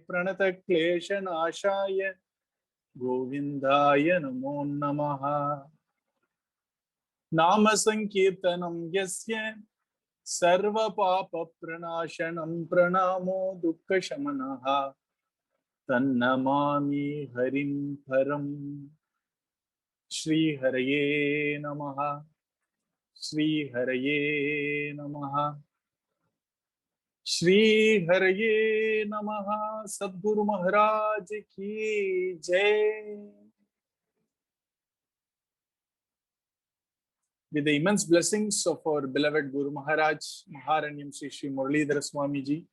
प्रणतक्लेशनाशाय गोविन्दाय नमो नमः। नाम संकीर्तनं यस्य सर्वपापप्रणाशनं प्रणामो दुःखशमनः तन्नमामि हरिं परम्। श्रीहरये नमः। श्रीहरये नमः। श्री हरये नमः। सद्गुरु महाराज की जय। With the immense blessings of our beloved Guru Maharaj, Maharanyam Sri Sri Muralidhara Swami Ji,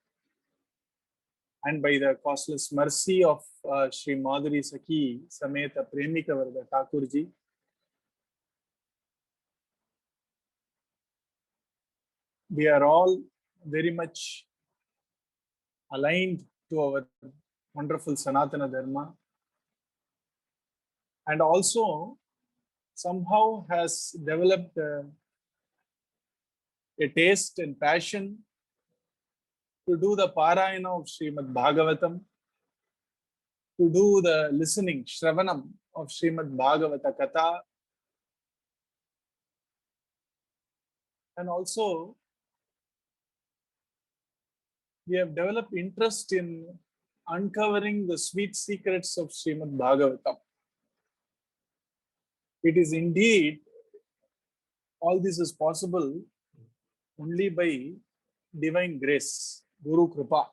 and by the causeless mercy of Sri Madhuri Sakhi Sameta Premika Varda Thakur Ji, we are all very much aligned to our wonderful Sanatana Dharma, and also somehow has developed a taste and passion to do the Parayana of Srimad Bhagavatam, to do the listening, Shravanam of Srimad Bhagavata Katha, and also we have developed interest in uncovering the sweet secrets of Srimad Bhagavatam. It is indeed, all this is possible only by divine grace, Guru Kripa.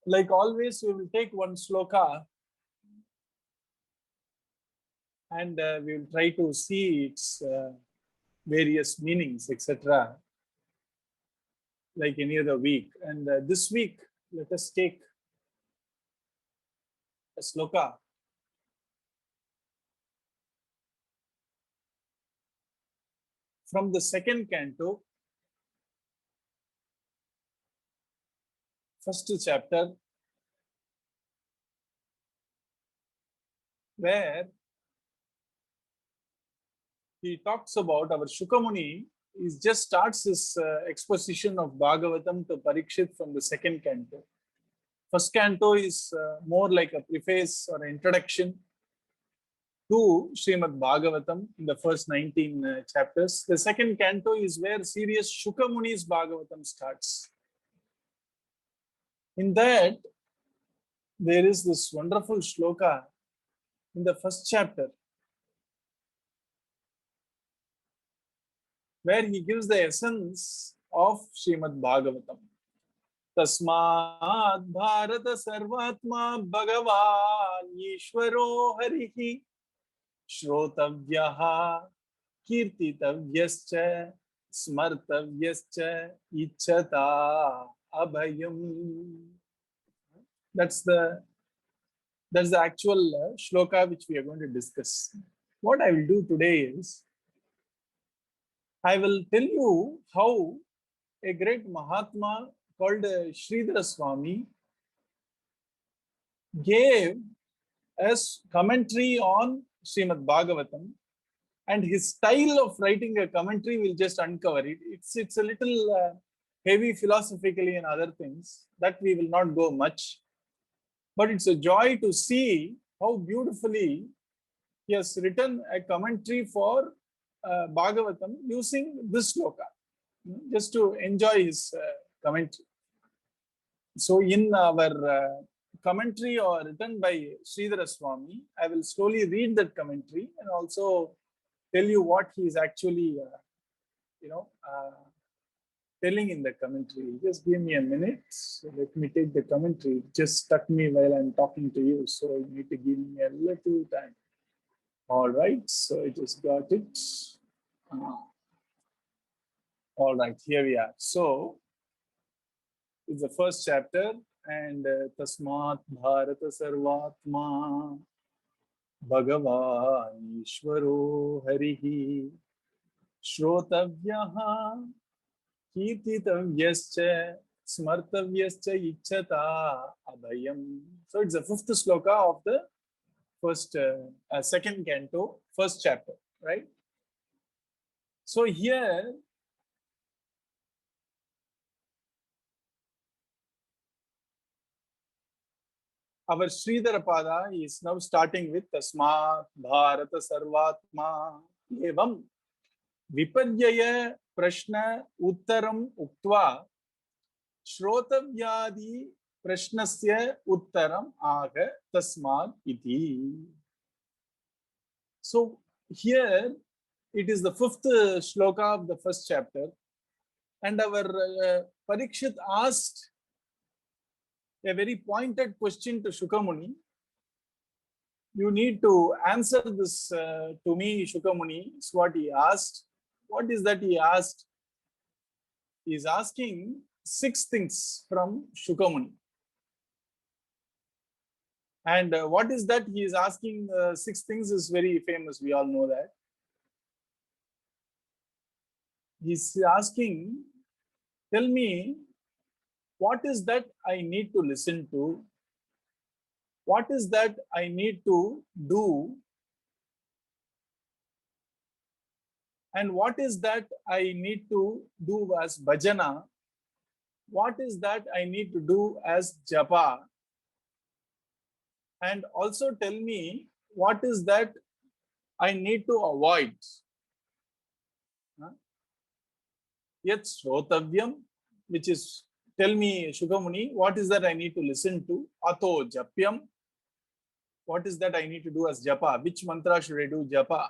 Like always, we will take one sloka and we will try to see its various meanings, etc., like any other week. And this week, let us take a sloka from the second canto, first chapter, where he talks about our Shukamuni. He just starts his exposition of Bhagavatam to Parikshit from the second canto. First canto is more like a preface or introduction to Srimad Bhagavatam in the first 19 chapters. The second canto is where serious Shukamuni's Bhagavatam starts. In that, there is this wonderful shloka in the first chapter where he gives the essence of Srimad Bhagavatam. Tasmat Bharata Sarvatma Bhagavan Ishvaro Harihi Shrotavyaha Kirtitavyascha Smartavyascha Ichchata Abhayam. That's the actual shloka which we are going to discuss. What I will do today is, I will tell you how a great Mahatma called Sridhara Swami gave us commentary on Srimad Bhagavatam, and his style of writing a commentary will just uncover it. It's a little heavy philosophically and other things that we will not go much, but it's a joy to see how beautifully he has written a commentary for Bhagavatam using this sloka, just to enjoy his commentary. So in our commentary or written by Sridhara Swami, I will slowly read that commentary and also tell you what he is actually, telling in the commentary. Just give me a minute. So let me take the commentary. It just stuck me while I'm talking to you, so you need to give me a little time. All right, so I just got it. All right, here we are. So it's the first chapter, and Tasmat Bharata Sarvatma Bhagavan Ishvaro Harihi Shrotavyaha Kirtitavyascha Smartavyascha Ichchata Abhayam. So it's the fifth sloka of the first, second canto, first chapter, right? So here our Sridhara Pada is now starting with Tasmat Bharata Sarvatma Evam Viparyaya Prashna Uttaram Uktva Shrotavyadi Prashnasya Uttaram Aga Tasmat Iti. So here it is the 5th shloka of the first chapter, and our Parikshit asked a very pointed question to Shukamuni. You need to answer this to me, Shukamuni. Is what he asked. What is that he asked? He is asking 6 things from Shukamuni. And what is that he is asking? 6 things is very famous. We all know that. He's asking, tell me, what is that I need to listen to? What is that I need to do? And what is that I need to do as bhajana? What is that I need to do as japa? And also tell me, what is that I need to avoid? Yet Shrotavyam, which is, tell me, Shukamuni, what is that I need to listen to? Ato Japyam, what is that I need to do as japa? Which mantra should I do japa?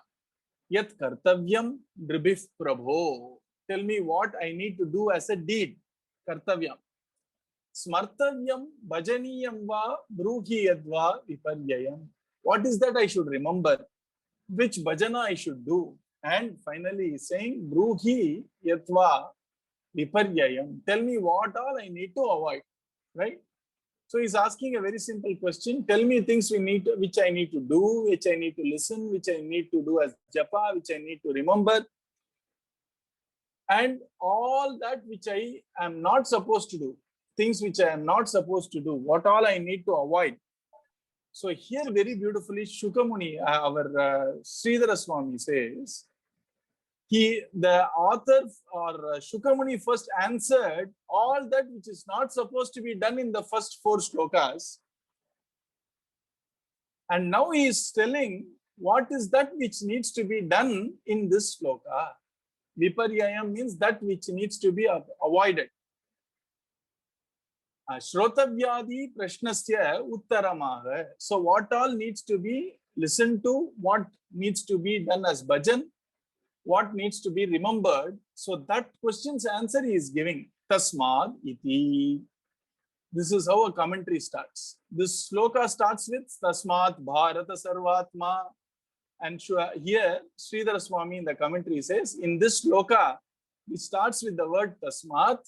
Yat Kartavyam Dribif Prabho, tell me what I need to do as a deed. Kartavyam. Smartavyam Bhajaniyam Va Bruhi Yadva Viparyayam, what is that I should remember? Which bhajana I should do? And finally, saying, Bruhi Yatva Viparyayam. Tell me what all I need to avoid. Right? So he's asking a very simple question. Tell me things which I need to do, which I need to listen, which I need to do as japa, which I need to remember. And all that which I am not supposed to do. Things which I am not supposed to do. What all I need to avoid. So here very beautifully Shukamuni, our Sridhara Swami says, the author or Shukamuni first answered all that which is not supposed to be done in the first 4 shlokas. And now he is telling what is that which needs to be done in this shloka. Viparyayam means that which needs to be avoided. Shrotavyadi Prashnasya Uttaramaha. So what all needs to be listened to, what needs to be done as bhajan, what needs to be remembered. So that question's answer he is giving. Tasmad iti. This is how a commentary starts. This sloka starts with Tasmat Bharata Sarvatma. And here Sridhara Swami in the commentary says, in this sloka, it starts with the word Tasmat.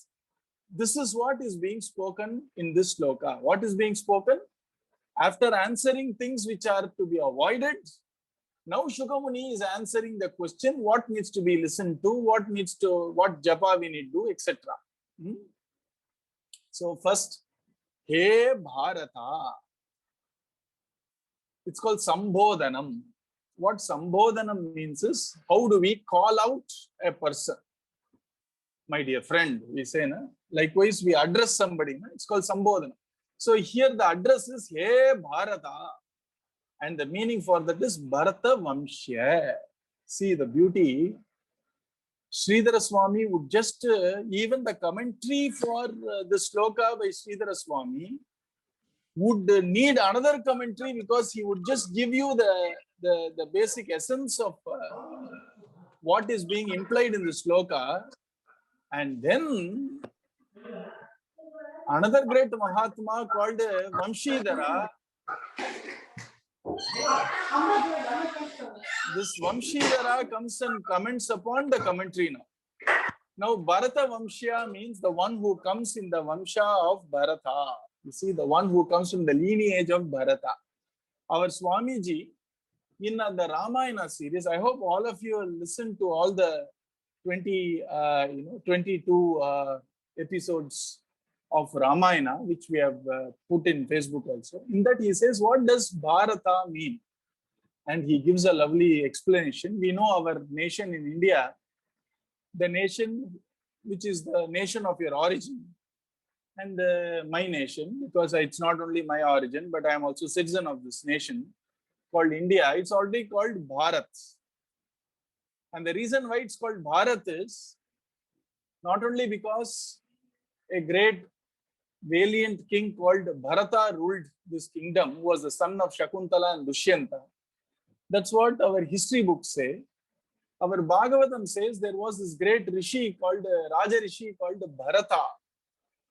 This is what is being spoken in this sloka. What is being spoken? After answering things which are to be avoided, now Shukamuni is answering the question, what needs to be listened to, what japa we need to do, etc. So first, He Bharata. It's called Sambodhanam. What Sambodhanam means is, how do we call out a person? My dear friend, we say, na? Likewise, we address somebody. Na? It's called Sambodhanam. So here the address is He Bharata. And the meaning for that is Bharata Vamshya. See the beauty. Sridhara Swami would just, even the commentary for the sloka by Sridhara Swami would need another commentary, because he would just give you the basic essence of what is being implied in the sloka. And then another great Mahatma called Vamshidhara. This Vamshidhara comes and comments upon the commentary now. Now, Bharata Vamshya means the one who comes in the Vamsha of Bharata. You see, the one who comes from the lineage of Bharata. Our Swamiji, in the Ramayana series, I hope all of you listened to all the 22 episodes of Ramayana, which we have put in Facebook also. In that he says, what does Bharata mean? And he gives a lovely explanation. We know our nation in India, the nation which is the nation of your origin. and my nation, because it's not only my origin, but I am also citizen of this nation called India. It's already called Bharat. And the reason why it's called Bharat is not only because a great valiant king called Bharata ruled this kingdom, who was the son of Shakuntala and Dushyanta. That's what our history books say. Our Bhagavatam says there was this great rishi called Raja Rishi called Bharata,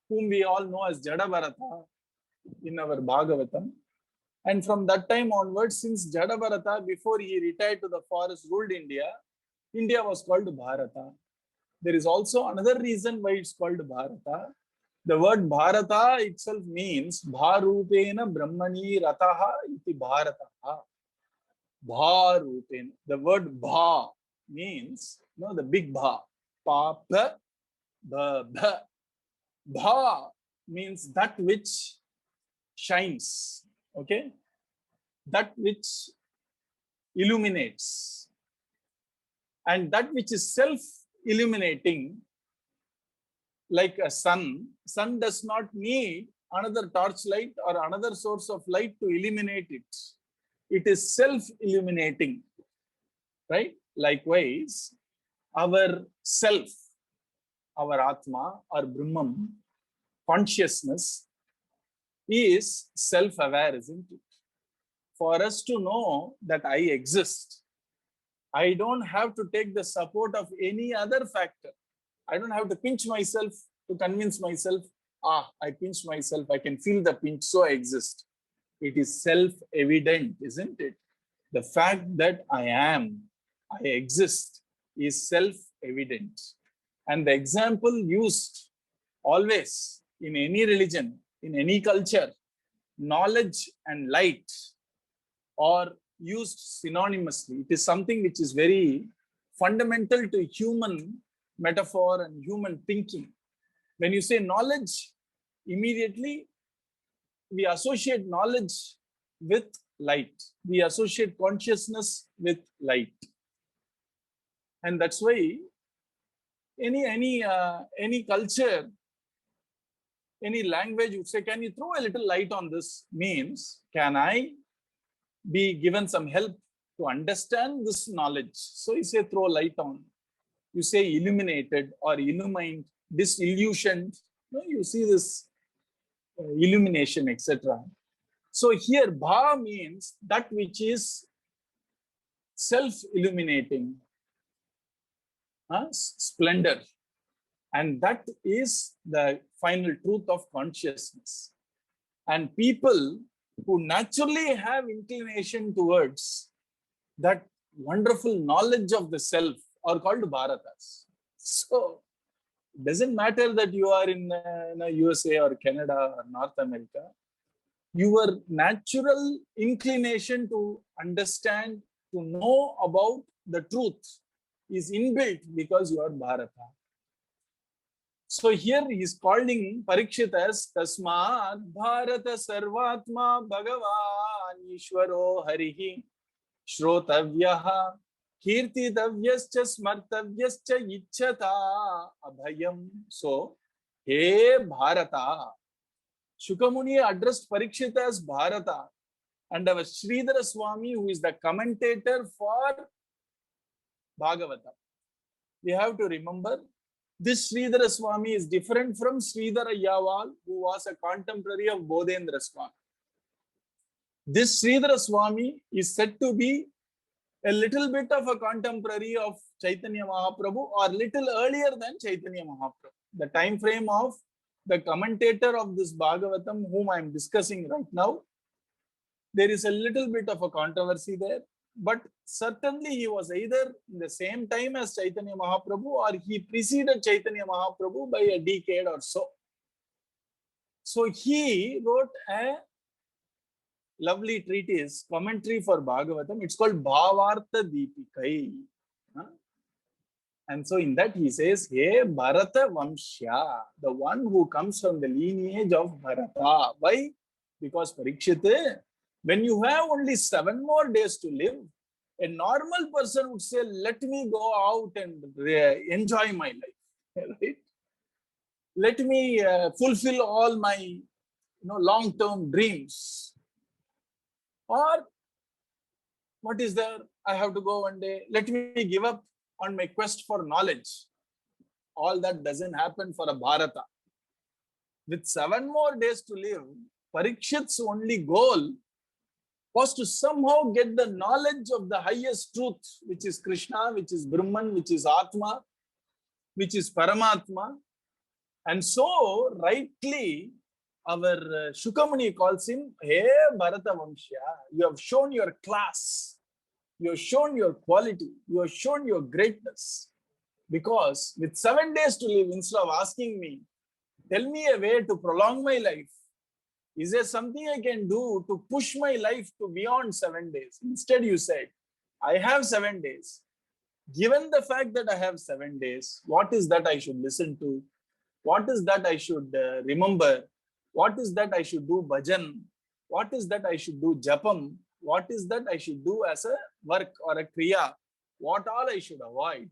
whom we all know as Jada Bharata in our Bhagavatam. And from that time onwards, since Jada Bharata, before he retired to the forest, ruled India, India was called Bharata. There is also another reason why it's called Bharata. The word Bharata itself means Bharupena Brahmani Rataha iti Bharataha. Bharupena. The word Bha means, the big Bha. Pa, pa, ba, ba. Bha means that which shines, okay? That which illuminates. And that which is self-illuminating, like a sun does not need another torchlight or another source of light to illuminate it. It is self-illuminating, right? Likewise, our self, our Atma or Brahman, consciousness is self-aware, isn't it? For us to know that I exist, I don't have to take the support of any other factor. I don't have to pinch myself to convince myself, I pinched myself, I can feel the pinch, so I exist. It is self-evident, isn't it? The fact that I exist is self-evident. And the example used always in any religion, in any culture, knowledge and light are used synonymously. It is something which is very fundamental to human metaphor and human thinking. When you say knowledge, immediately we associate knowledge with light. We associate consciousness with light. And that's why any culture, any language would say, can you throw a little light on this? Means, can I be given some help to understand this knowledge? So you say, throw light on. You say illuminated or illumined, disillusioned. You see this illumination, etc. So here, Bha means that which is self-illuminating, splendor. And that is the final truth of consciousness. And people who naturally have inclination towards that wonderful knowledge of the self are called Bharatas. So it doesn't matter that you are in USA or Canada or North America. Your natural inclination to understand, to know about the truth is inbuilt because you are Bharata. So here he is calling Parikshit as Tasmat Bharata Sarvatma Bhagavan Ishwaro Harihi Shrotavyaha Kirtitavyascha Smartavyascha Ichchata Abhayam. So, hey Bharata, Shukamuni addressed Parikshit as Bharata, and our Sridhara Swami, who is the commentator for Bhagavatam. We have to remember, this Sridhara Swami is different from Sridhara Yaval, who was a contemporary of Bodhendra Swami. This Sridhara Swami is said to be a little bit of a contemporary of Chaitanya Mahaprabhu, or little earlier than Chaitanya Mahaprabhu. The time frame of the commentator of this Bhagavatam, whom I am discussing right now, there is a little bit of a controversy there. But certainly he was either in the same time as Chaitanya Mahaprabhu, or he preceded Chaitanya Mahaprabhu by a decade or so. So he wrote a lovely treatise, commentary for Bhagavatam. It's called Bhavartha Deepikai. And so in that he says, hey Bharata Vamshya, the one who comes from the lineage of Bharata. Why? Because Parikshit, when you have only 7 more days to live, a normal person would say, let me go out and enjoy my life. Right? let me fulfill all my long-term dreams. Or what is there? I have to go one day. Let me give up on my quest for knowledge. All that doesn't happen for a Bharata. With 7 more days to live, Parikshit's only goal was to somehow get the knowledge of the highest truth, which is Krishna, which is Brahman, which is Atma, which is Paramatma. And so, rightly, our Shukamuni calls him, Hey Bharata Vamshya, you have shown your class, you have shown your quality, you have shown your greatness. Because with 7 days to live, instead of asking me, tell me a way to prolong my life, is there something I can do to push my life to beyond 7 days? Instead, you said, I have 7 days. Given the fact that I have 7 days, what is that I should listen to? What is that I should remember? What is that I should do bhajan? What is that I should do japam? What is that I should do as a work or a kriya? What all I should avoid?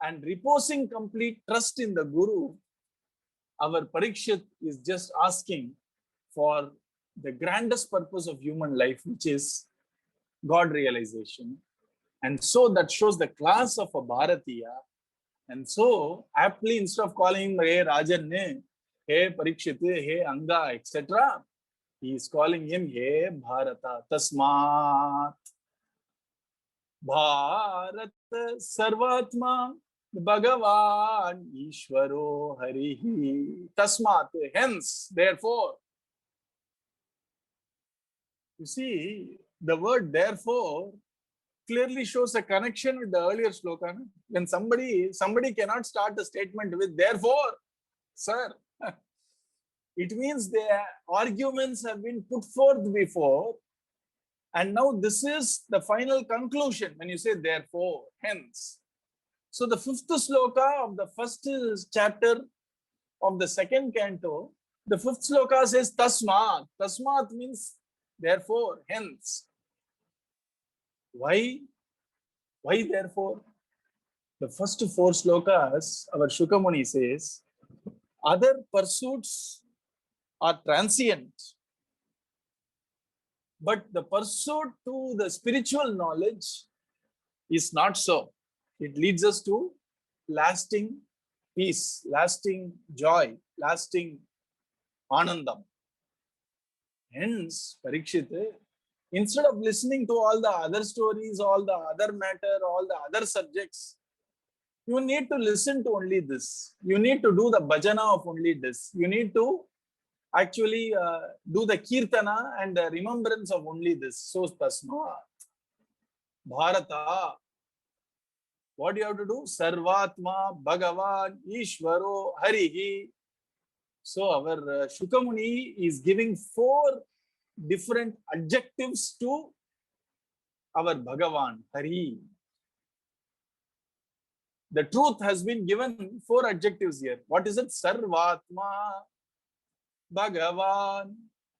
And reposing complete trust in the Guru, our Parikshit is just asking for the grandest purpose of human life, which is God realization. And so that shows the class of a Bharatiya. And so, aptly, instead of calling him Hey Rajan, Hey Parikshit, Hey Anga, etc., he is calling him Hey Bharata. Tasmat Bharat Sarvatma Bhagavan Ishvaro Harihi. Tasmat, hence, therefore. You see, the word therefore clearly shows a connection with the earlier sloka. When somebody cannot start a statement with therefore, sir, it means the arguments have been put forth before, and now this is the final conclusion when you say therefore, hence. So the 5th sloka of the first chapter of the 2nd canto, the 5th sloka says tasmat. Tasmat means therefore, hence. Why therefore? The first 4 slokas, our Shukamuni says, other pursuits are transient, but the pursuit to the spiritual knowledge is not so. It leads us to lasting peace, lasting joy, lasting anandam. Hence, Parikshit, instead of listening to all the other stories, all the other matter, all the other subjects, you need to listen to only this. You need to do the bhajana of only this. You need to actually do the kirtana and the remembrance of only this. So, tasma Bharata. What do you have to do? Sarvatma Bhagavan Ishvaro Harihi. So, our Shukamuni is giving 4 different adjectives to our Bhagavan, Hari. The truth has been given 4 adjectives here. What is it? Sarvatma, Bhagavan,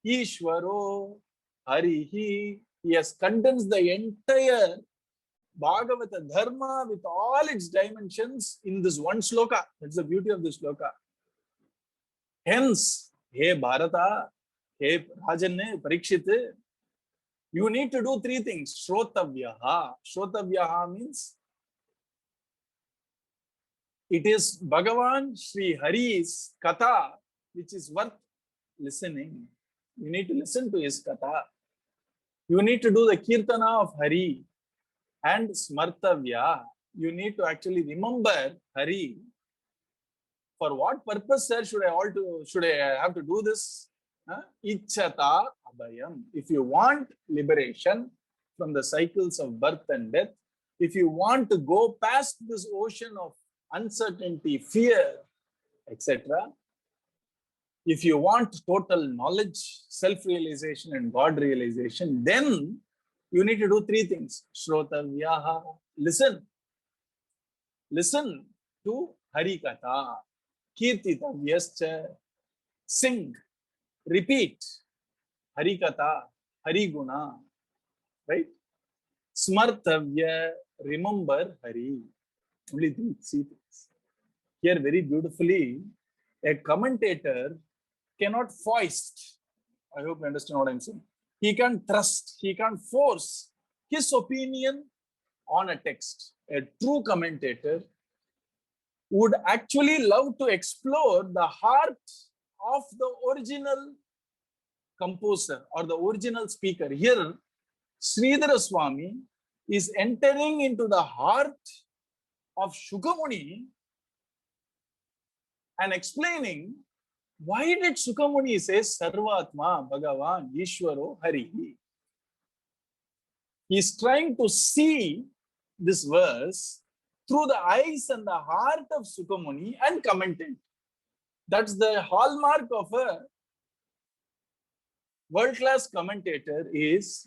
Ishvaro, Harihi. He has condensed the entire Bhagavata Dharma with all its dimensions in this one sloka. That's the beauty of this sloka. Hence, Hey Bharata, Hey Rajan, Parikshit, you need to do 3 things. Shrotavyaha. Shrotavyaha means it is Bhagavan Sri Hari's katha which is worth listening. You need to listen to his katha. You need to do the kirtana of Hari. And smartavya. You need to actually remember Hari. For what purpose, sir, should I have to do this? Ichchata abhayam. If you want liberation from the cycles of birth and death, if you want to go past this ocean of uncertainty, fear, etc., if you want total knowledge, self-realization and God realization, then you need to do 3 things. Shrotavyaha. Listen. Listen to Harikatha. Kirtitavyascha. Sing. Repeat. Harikatha. Hariguna. Right? Smartavya. Remember Hari. Only 3 things. Here very beautifully, A commentator cannot foist. I hope you understand what I'm saying. He can't thrust, he can't force his opinion on a text. A true commentator would actually love to explore the heart of the original composer or the original speaker. Here, Sridhara Swami is entering into the heart of Shukamuni and explaining why did Shukamuni say Sarvatma Bhagavan Ishwaro Hari. He is trying to see this verse through the eyes and the heart of Shukamuni and commenting. That's the hallmark of a world-class commentator, is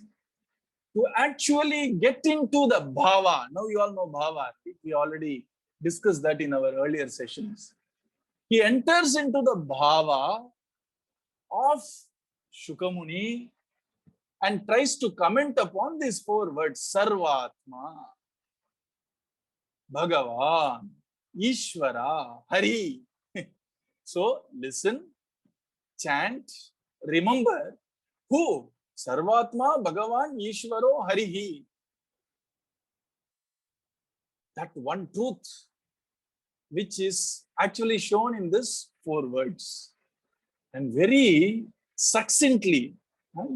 to actually get into the bhava. Now you all know bhava. We already discussed that in our earlier sessions. He enters into the bhava of Shukamuni and tries to comment upon these four words: Sarvatma, Bhagavan, Ishvara, Hari. So listen, chant, remember who? Sarvatma, Bhagavan, Ishvaro, Harihi. That one truth which is actually shown in this four words. And very succinctly,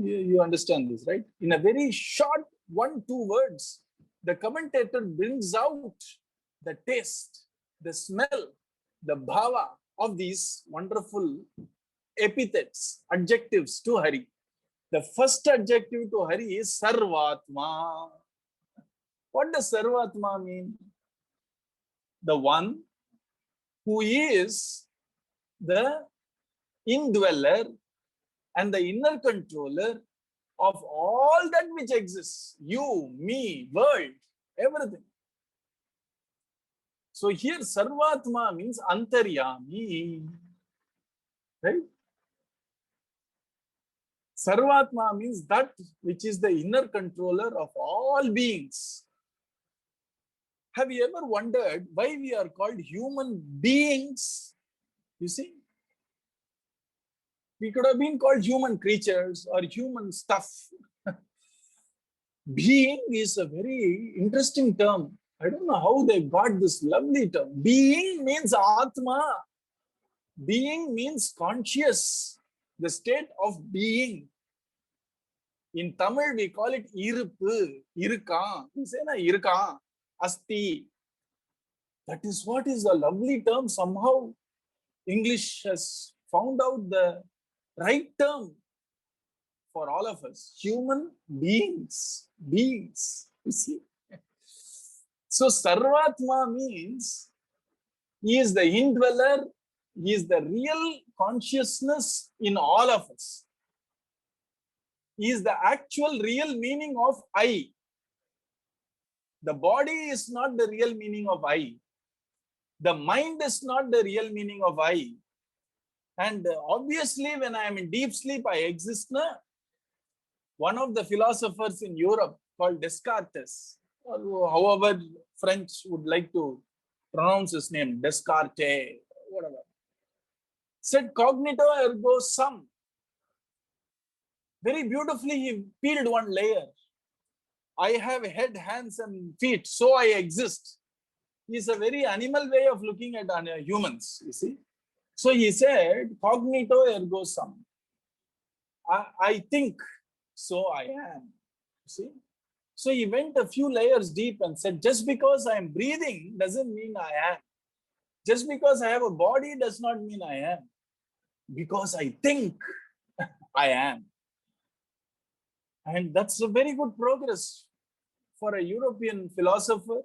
you understand this, right? In a very short 1-2 words, the commentator brings out the taste, the smell, the bhava of these wonderful epithets, adjectives to Hari. The first adjective to Hari is Sarvatma. What does Sarvatma mean? The one who is the indweller and the inner controller of all that which exists. You, me, world, everything. So here Sarvatma means Antaryami. Right? Sarvatma means that which is the inner controller of all beings. Have you ever wondered why we are called human beings? You see, we could have been called human creatures or human stuff. Being is a very interesting term. I don't know how they got this lovely term. Being means Atma. Being means conscious, the state of being. In Tamil, we call it Iruppu, Irukan. We say na Irukan, Asti. That is what is a lovely term. Somehow, English has found out the right term for all of us. Human beings. Beings. You see? So, Sarvatma means he is the indweller, he is the real consciousness in all of us. He is the actual real meaning of I. The body is not the real meaning of I. The mind is not the real meaning of I. And obviously, when I am in deep sleep, I exist. Na? One of the philosophers in Europe called Descartes, or however French would like to pronounce his name, Descartes, whatever, said cognito ergo sum. Very beautifully, he peeled one layer. I have head, hands, and feet, so I exist. It's a very animal way of looking at humans, you see. So he said, cognito ergo sum. I think, so I am. You see. So he went a few layers deep and said, just because I am breathing doesn't mean I am. Just because I have a body does not mean I am. Because I think I am. And that's a very good progress for a European philosopher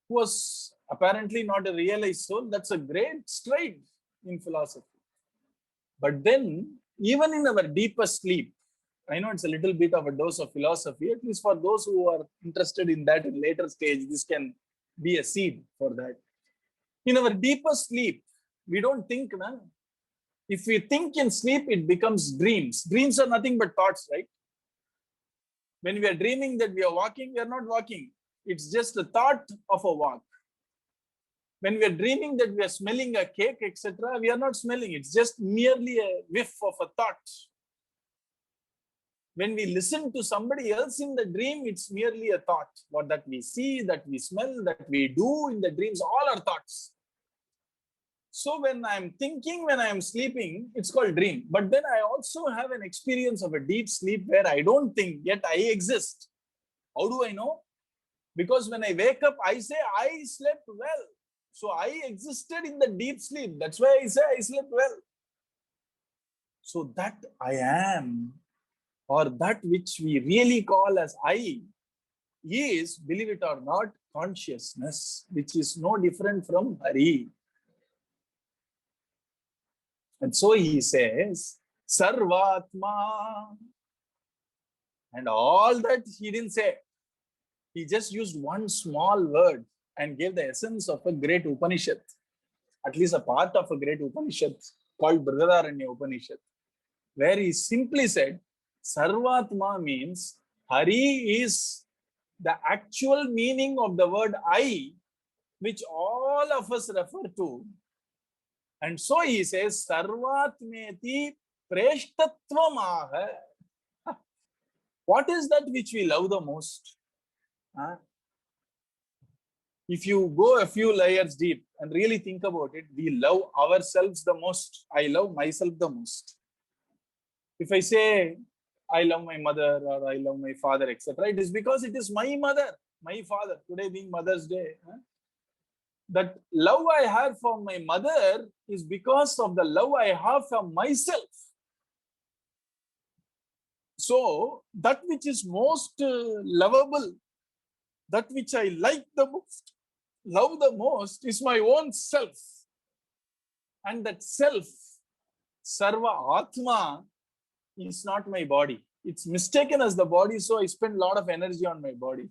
who was apparently not a realized soul. That's a great stride in philosophy. But then, even in our deepest sleep, I know it's a little bit of a dose of philosophy, at least for those who are interested in that in later stage, this can be a seed for that. In our deepest sleep, we don't think, man. If we think in sleep, it becomes dreams. Dreams are nothing but thoughts, right? When we are dreaming that we are walking, we are not walking. It's just a thought of a walk. When we are dreaming that we are smelling a cake, etc., we are not smelling. It's just merely a whiff of a thought. When we listen to somebody else in the dream, it's merely a thought. What that we see, that we smell, that we do in the dreams, all are thoughts. So when I'm thinking, when I'm sleeping, it's called dream. But then I also have an experience of a deep sleep where I don't think, yet I exist. How do I know? Because when I wake up, I say I slept well. So I existed in the deep sleep. That's why I say I slept well. So that I am, or that which we really call as I, is, believe it or not, consciousness, which is no different from Hari. And so he says, Sarvatma. And all that he didn't say. He just used one small word and gave the essence of a great Upanishad, at least a part of a great Upanishad called Brihadaranya Upanishad, where he simply said, Sarvatma means Hari is the actual meaning of the word I, which all of us refer to. And so he says, Sarvatmeti Preshtatvamaha. What is that which we love the most? If you go a few layers deep and really think about it, we love ourselves the most. I love myself the most. If I say, I love my mother or I love my father, etc., it is because it is my mother, my father, today being Mother's Day. That love I have for my mother is because of the love I have for myself. So that which is most lovable, that which I like the most, love the most, is my own self. And that self, Sarva Atma, is not my body. It's mistaken as the body, so I spend a lot of energy on my body.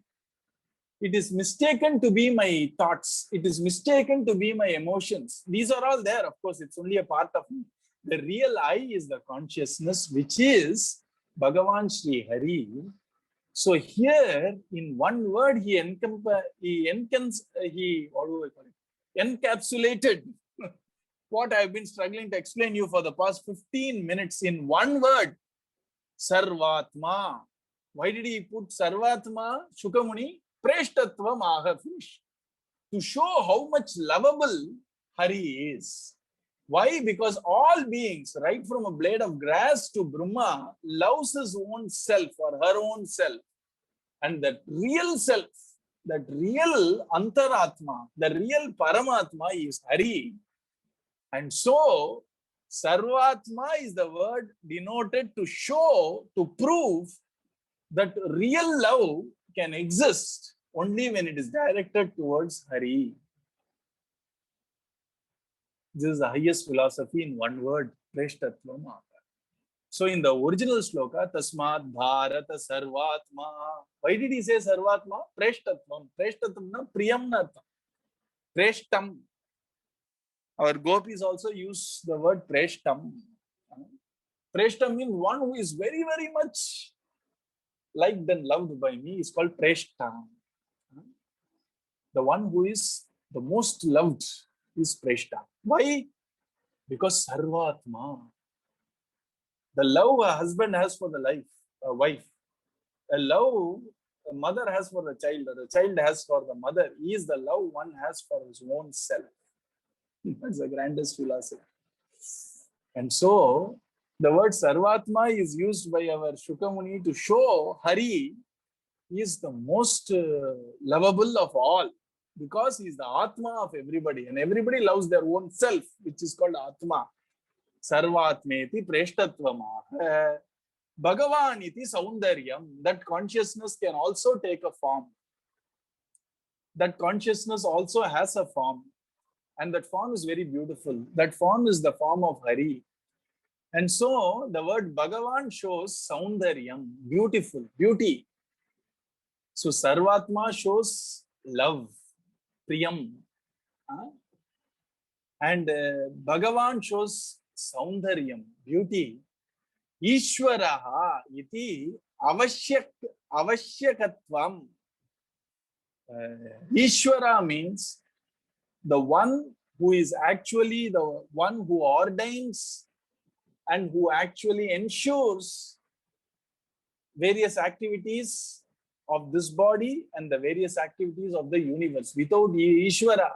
It is mistaken to be my thoughts. It is mistaken to be my emotions. These are all there. Of course, it's only a part of me. The real I is the consciousness, which is Bhagavan Sri Hari. So here, in one word, he encapsulated what I've been struggling to explain you for the past 15 minutes in one word, Sarvatma. Why did he put Sarvatma, Shukamuni? Preshtatvam aha, finish. To show how much lovable Hari is. Why? Because all beings, right from a blade of grass to Brahma, loves his own self or her own self. And that real self, that real Antaratma, the real Paramatma is Hari. And so, Sarvatma is the word denoted to show, to prove that real love can exist only when it is directed towards Hari. This is the highest philosophy in one word, Preshtatvam. So in the original sloka, Tasmat Bharata Sarvatma. Why did he say Sarvatma? Preshtatvam. Preshtatvam na Priyam nartha. Preshtam. Our gopis also use the word Preshtam. Preshtam means one who is very, very much liked and loved by me is called Preshtam. The one who is the most loved is Preshtam. Why? Because Sarvatma. The love a husband has for the wife, a love a mother has for the child, or the child has for the mother, is the love one has for his own self. That's the grandest philosophy. And so, the word Sarvatma is used by our Shukamuni to show Hari is the most lovable of all, because he is the Atma of everybody, and everybody loves their own self, which is called Atma. Sarvatmeti Preshtatvamaha. Bhagavan iti Saundaryam. That consciousness can also take a form. That consciousness also has a form. And that form is very beautiful. That form is the form of Hari. And so the word Bhagavan shows Saundaryam, beautiful, beauty. So Sarvatma shows love, Priyam. And Bhagavan shows Saundaryam, beauty. Ishwaraha iti avashyakatvam. Ishwara means the one who is actually the one who ordains and who actually ensures various activities of this body and the various activities of the universe. Without Ishvara,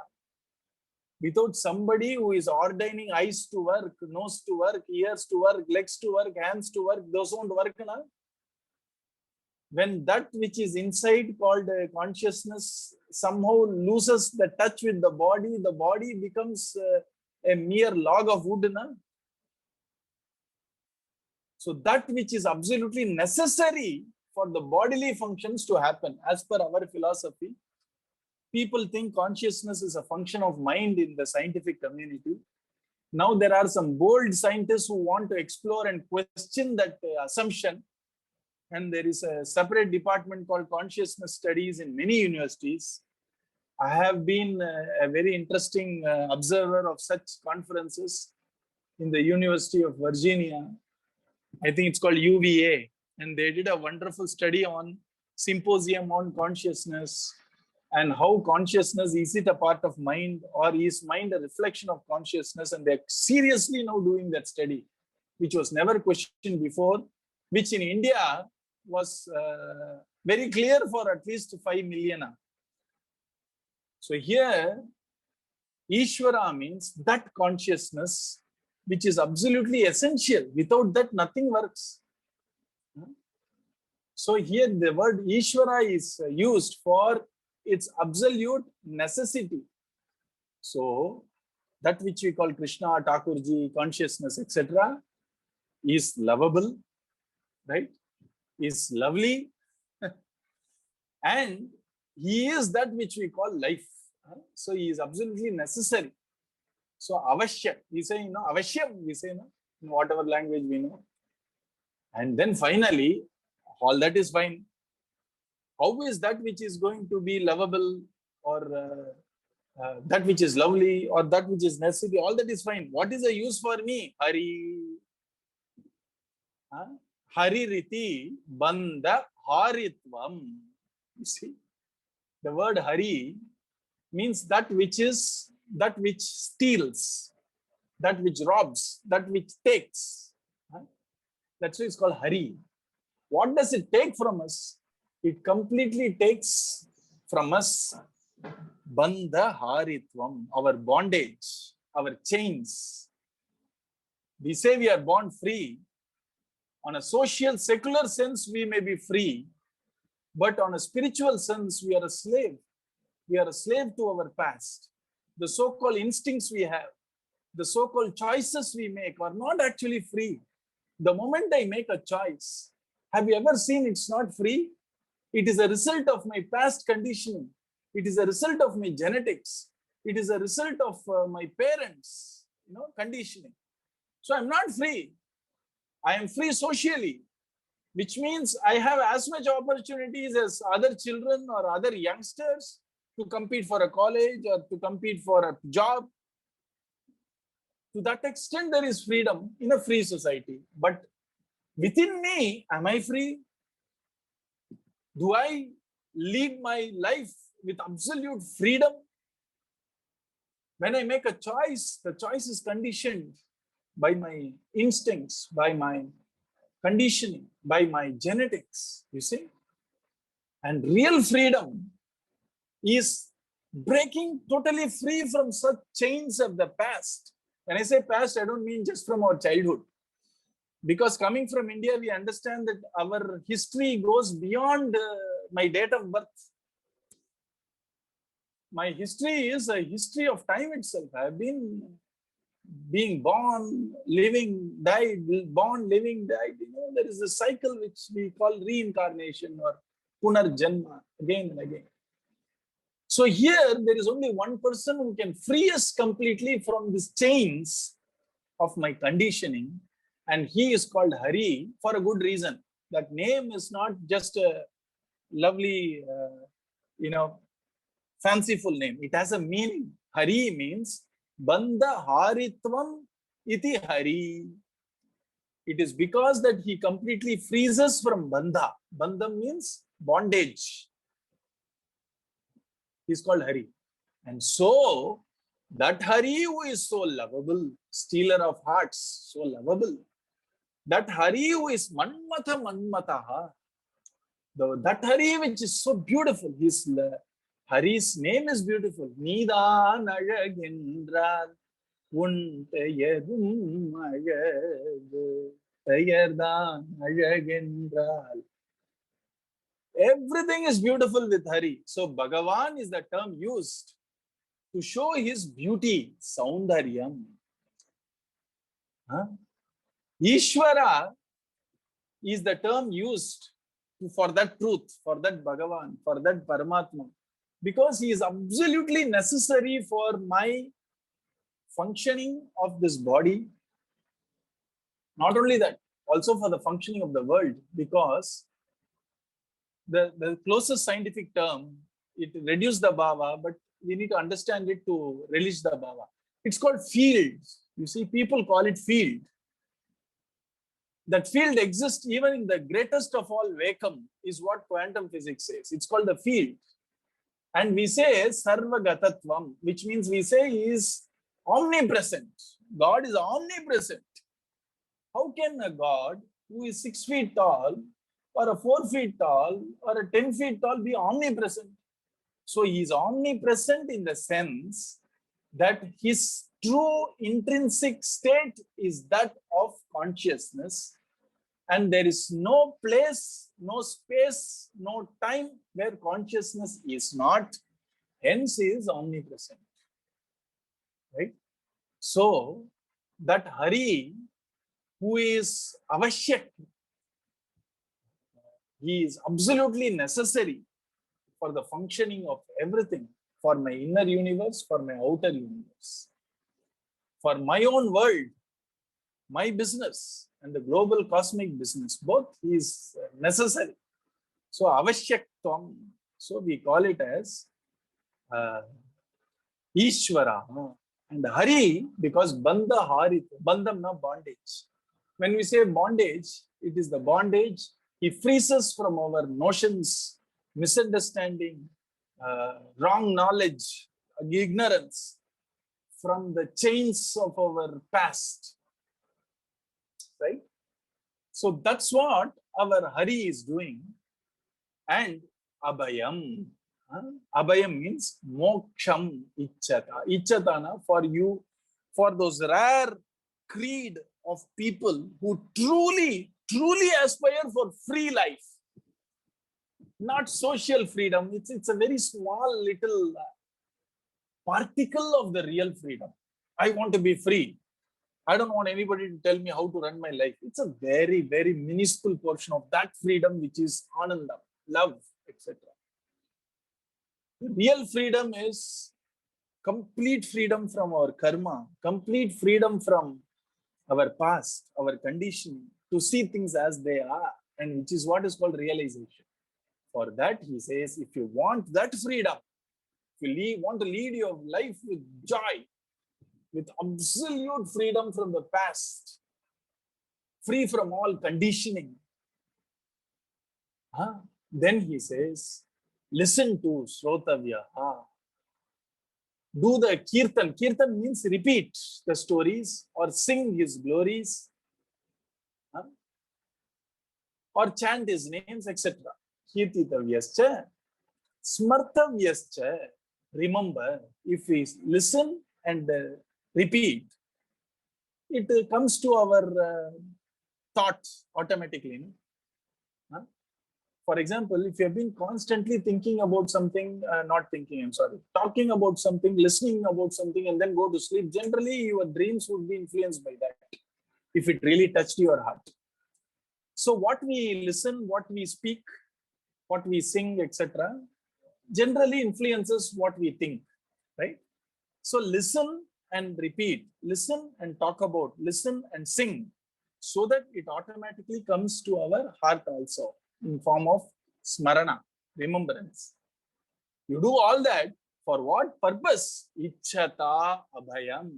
without somebody who is ordaining eyes to work, nose to work, ears to work, legs to work, hands to work, those won't work. Na? When that which is inside called consciousness somehow loses the touch with the body becomes a mere log of wood. Na? So that which is absolutely necessary for the bodily functions to happen, as per our philosophy, people think consciousness is a function of mind in the scientific community. Now there are some bold scientists who want to explore and question that assumption. And there is a separate department called consciousness studies in many universities. I have been a very interesting observer of such conferences in the University of Virginia. I think it's called UVA. And they did a wonderful study on symposium on consciousness and how consciousness, is it a part of mind or is mind a reflection of consciousness? And they're seriously now doing that study, which was never questioned before, which in India was very clear for at least 5 million. So here, Ishvara means that consciousness, which is absolutely essential. Without that, nothing works. So here the word Ishvara is used for its absolute necessity. So that which we call Krishna, Thakurji, consciousness, etc. is lovable, right? Is lovely. And he is that which we call life. So he is absolutely necessary. So avashya, we say, avashyam, we say, in whatever language we know. And then finally, all that is fine. How is that which is going to be lovable or that which is lovely or that which is necessary? All that is fine. What is the use for me? Hari. Hari riti bandha haritvam. You see, the word Hari means that which steals, that which robs, that which takes. That's why it's called Hari. What does it take from us? It completely takes from us bandha haritvam, our bondage, our chains. We say we are born free. On a social, secular sense, we may be free. But on a spiritual sense, we are a slave. We are a slave to our past. The so-called instincts we have, the so-called choices we make are not actually free. The moment I make a choice, have you ever seen it's not free? It is a result of my past conditioning. It is a result of my genetics. It is a result of my parents, conditioning. So I'm not free. I am free socially, which means I have as much opportunities as other children or other youngsters to compete for a college or to compete for a job. To that extent, there is freedom in a free society. But within me, am I free? Do I lead my life with absolute freedom? When I make a choice, the choice is conditioned by my instincts, by my conditioning, by my genetics, you see. And real freedom is breaking totally free from such chains of the past. When I say past, I don't mean just from our childhood. Because coming from India, we understand that our history goes beyond my date of birth. My history is a history of time itself. I have been being born, living, died, born, living, died. There is a cycle which we call reincarnation or punarjanma, again and again. So here, there is only one person who can free us completely from these chains of my conditioning. And he is called Hari for a good reason. That name is not just a lovely, fanciful name. It has a meaning. Hari means bandha haritvam iti Hari. It is because that he completely frees us from bandha. Bandha means bondage. He's called Hari. And so That Hari who is so lovable, stealer of hearts, so lovable. That Hari who is Manmatha Manmataha. That Hari which is so beautiful. Hari's name is beautiful. Nidan Alagendral Un Teyadum Alage Teyardan Alagendral. Everything is beautiful with Hari. So Bhagavan is the term used to show his beauty, Saundaryam. Huh? Ishvara is the term used for that truth, for that Bhagavan, for that Paramatma, because he is absolutely necessary for my functioning of this body. Not only that, also for the functioning of the world, because the closest scientific term, it reduces the bhava, but we need to understand it to release the bhava. It's called field. You see, people call it field. That field exists even in the greatest of all vacuum, is what quantum physics says. It's called the field. And we say sarvagatatvam, which means we say he is omnipresent. God is omnipresent. How can a God who is 6 feet tall, or a 4 feet tall, or a 10 feet tall be omnipresent? So he is omnipresent in the sense that his true intrinsic state is that of consciousness, and there is no place, no space, no time where consciousness is not. Hence, he is omnipresent. Right? So that Hari, who is avashyak, he is absolutely necessary for the functioning of everything, for my inner universe, for my outer universe, for my own world, my business, and the global cosmic business. Both is necessary. So avashyaktam. So we call it as Ishvara. And Hari, because Bandha Harit, Bandham na bondage. When we say bondage, it is the bondage. He frees us from our notions, misunderstanding, wrong knowledge, ignorance, from the chains of our past. Right? So that's what our Hari is doing. And Abhayam. Abhayam means moksham ichchata. Ichchatana, for you, for those rare creed of people who truly aspire for free life. Not social freedom. It's a very small little particle of the real freedom. I want to be free. I don't want anybody to tell me how to run my life. It's a very, very minuscule portion of that freedom, which is anandam, love, etc. Real freedom is complete freedom from our karma, complete freedom from our past, our conditioning, to see things as they are, and which is what is called realization. For that, he says, if you want that freedom, if you want to lead your life with joy, with absolute freedom from the past, free from all conditioning, then he says, listen to Srotavya. Do the Kirtan. Kirtan means repeat the stories or sing his glories, or chant his names, etc. Kirtitavyascha, Smartavyascha. Remember, if we listen and repeat, it comes to our thought automatically. For example, if you have been constantly thinking about something, talking about something, listening about something, and then go to sleep, generally your dreams would be influenced by that, if it really touched your heart. So what we listen, what we speak, what we sing, etc., generally influences what we think, right? So listen and repeat, listen and talk about, listen and sing, so that it automatically comes to our heart also, in form of smarana, remembrance. You do all that for what purpose? Ichchata abhayam.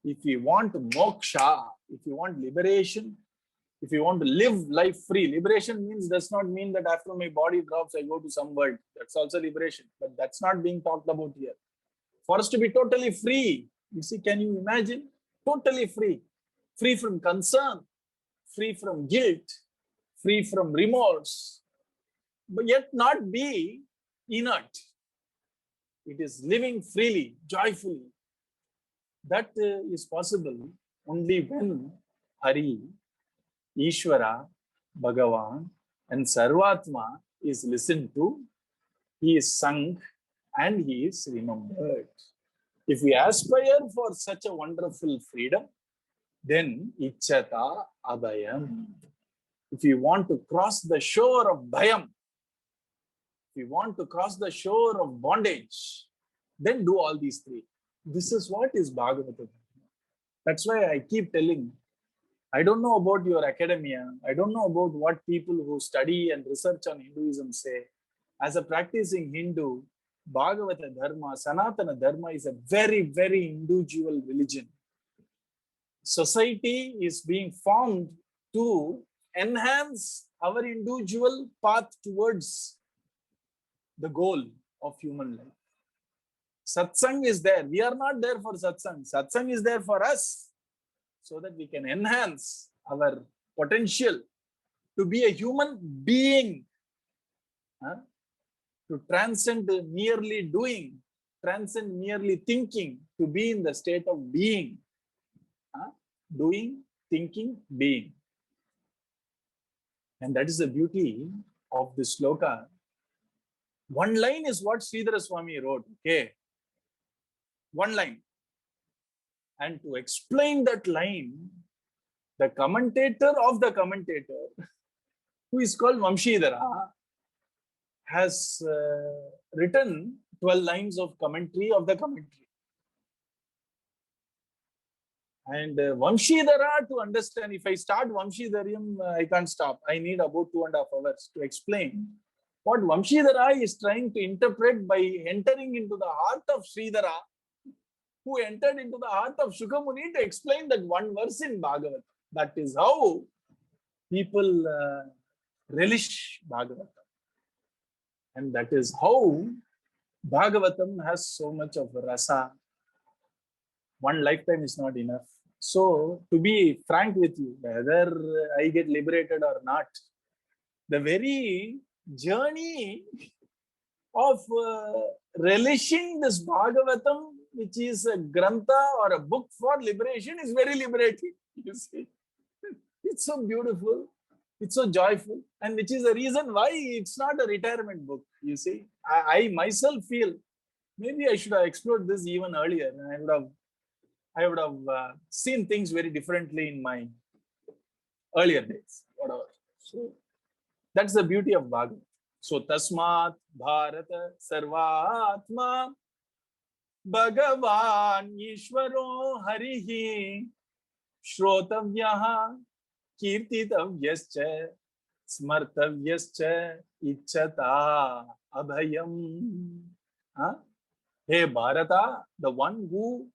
If you want moksha, if you want liberation, if you want to live life free, liberation does not mean that after my body drops, I go to some world. That's also liberation, but that's not being talked about here. For us to be totally free, you see, can you imagine? Totally free. Free from concern, free from guilt, free from remorse, but yet not be inert. It is living freely, joyfully. That is possible only when Hari, Ishvara, Bhagavan, and Sarvatma is listened to, he is sung, and he is remembered. If we aspire for such a wonderful freedom, then Ichchata Abhayam. If you want to cross the shore of Bhayam, if you want to cross the shore of bondage, then do all these three. This is what is Bhagavatam. That's why I keep telling, I don't know about your academia. I don't know about what people who study and research on Hinduism say. As a practicing Hindu, Bhagavata Dharma, Sanatana Dharma is a very, very individual religion. Society is being formed to enhance our individual path towards the goal of human life. Satsang is there. We are not there for satsang. Satsang is there for us so that we can enhance our potential to be a human being, to transcend merely doing, transcend merely thinking, to be in the state of being. Doing, thinking, being. And that is the beauty of this sloka. One line is what Sridhara Swami wrote. Okay. One line. And to explain that line, the commentator of the commentator, who is called Vamshidhara, has written 12 lines of commentary of the commentary. And Vamshidhara, to understand, if I start Vamshidharyam, I can't stop. I need about 2.5 hours to explain what Vamshidhara is trying to interpret by entering into the heart of Sridhara, who entered into the heart of Shukamuni to explain that one verse in Bhagavatam. That is how people relish Bhagavatam. And that is how Bhagavatam has so much of rasa. One lifetime is not enough. So, to be frank with you, whether I get liberated or not, the very journey of relishing this Bhagavatam, which is a grantha or a book for liberation, is very liberating. You see, it's so beautiful, it's so joyful, and which is the reason why it's not a retirement book. You see, I myself feel maybe I should have explored this even earlier. I would have seen things very differently in my earlier days. Whatever. So that's the beauty of Bhagavad. So Tasmat Bharata Sarvatma Bhagavan Ishvaro Harihi Shrotavyaha Kirtitavyascha Smartavyascha Ichchata Abhayam. Hey Bharata, the one who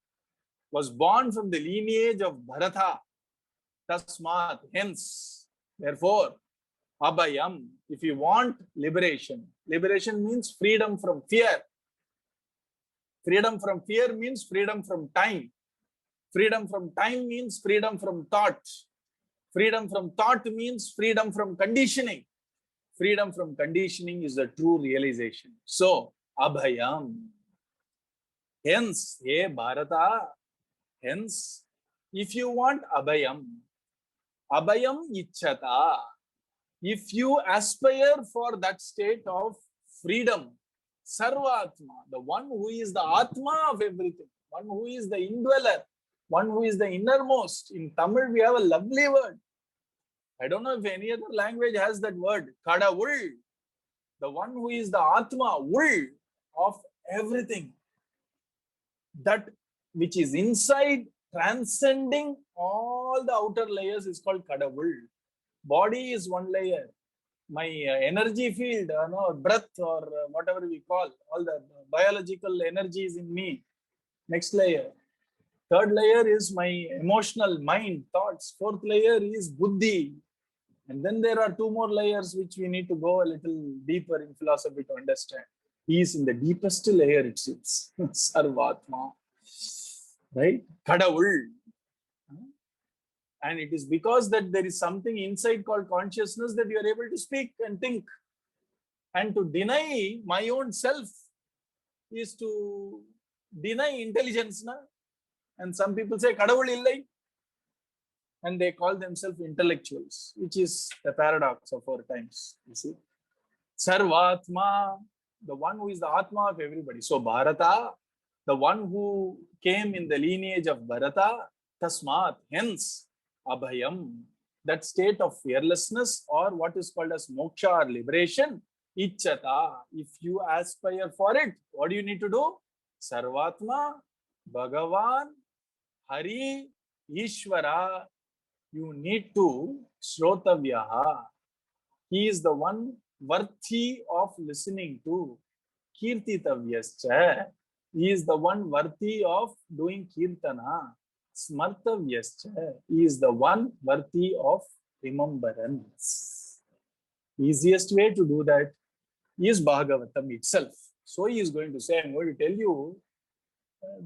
was born from the lineage of Bharata, Tasmat, hence, therefore, Abhayam, if you want liberation, liberation means freedom from fear. Freedom from fear means freedom from time. Freedom from time means freedom from thought. Freedom from thought means freedom from conditioning. Freedom from conditioning is the true realization. So, Abhayam. Hence, hey Bharata, hence, if you want Abhayam, Abhayam Ichchata, if you aspire for that state of freedom, Sarvatma, the one who is the Atma of everything, one who is the indweller, one who is the innermost. In Tamil, we have a lovely word. I don't know if any other language has that word, Kadavul, the one who is the Atma, Vul of everything. That which is inside, transcending all the outer layers, is called Kadavul. Body is one layer. My energy field, breath or whatever we call, all the biological energies in me. Next layer. Third layer is my emotional mind, thoughts. Fourth layer is Buddhi. And then there are 2 more layers which we need to go a little deeper in philosophy to understand. He is in the deepest layer, it seems. Sarvatma. Right? Kadavul. And it is because that there is something inside called consciousness that you are able to speak and think. And to deny my own self is to deny intelligence. Na? And some people say, Kadavul illai. And they call themselves intellectuals, which is the paradox of our times. You see? Sarvatma, the one who is the Atma of everybody. So Bharata, the one who came in the lineage of Bharata, Tasmat, hence, Abhayam, that state of fearlessness or what is called as moksha or liberation, Ichchata, if you aspire for it, what do you need to do? Sarvatma, Bhagavan, Hari, Ishvara, you need to Shrotavyaha. He is the one worthy of listening to. Kirtitavyascha. He is the one worthy of doing kirtana. Smartavyascha. He is the one worthy of remembrance. Easiest way to do that is Bhagavatam itself. So he is going to say, I'm going to tell you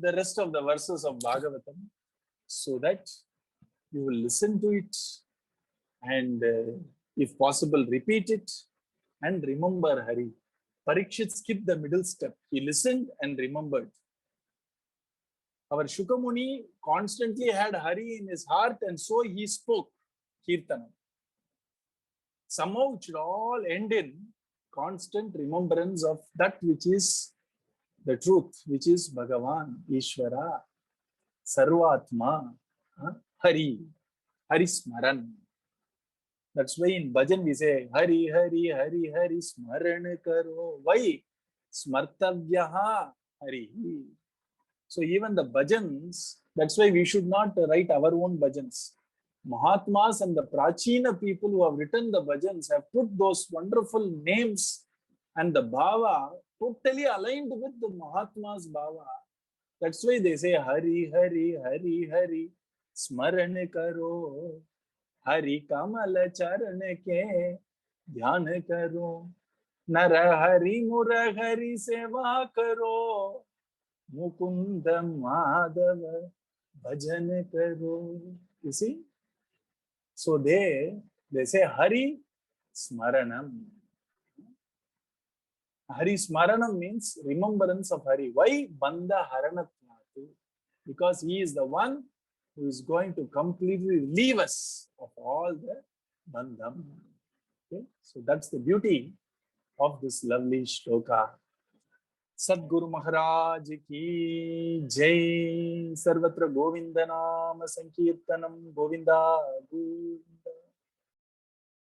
the rest of the verses of Bhagavatam so that you will listen to it and if possible, repeat it and remember Hari. Parikshit skipped the middle step. He listened and remembered. Our Shukamuni constantly had Hari in his heart and so he spoke Kirtanam. Somehow it should all end in constant remembrance of that which is the truth, which is Bhagavan, Ishvara, Sarvatma, Hari, Hari Smaran. That's why in bhajan we say Hari, Hari, Hari, Hari, Smaran karo. Why? Smartavyaha Hari. So even the bhajans, that's why we should not write our own bhajans. Mahatmas and the Prachina people who have written the bhajans have put those wonderful names and the bhava totally aligned with the Mahatma's bhava. That's why they say Hari, Hari, Hari, Hari, Smaran karo. Hari Kamal Charan ke dhyan karo. Nara Hari Murahari Seva karo. Mukunda Madhava Bhajan karo. You see? So they say Hari Smaranam. Hari Smaranam means remembrance of Hari. Why? Bandha Haranatmatu. Because he is the one who is going to completely relieve us of all the bandham. Okay? So that's the beauty of this lovely shloka. Sadguru Maharaj ki Jai. Sarvatra Govinda Nama Sankirtanam Govinda.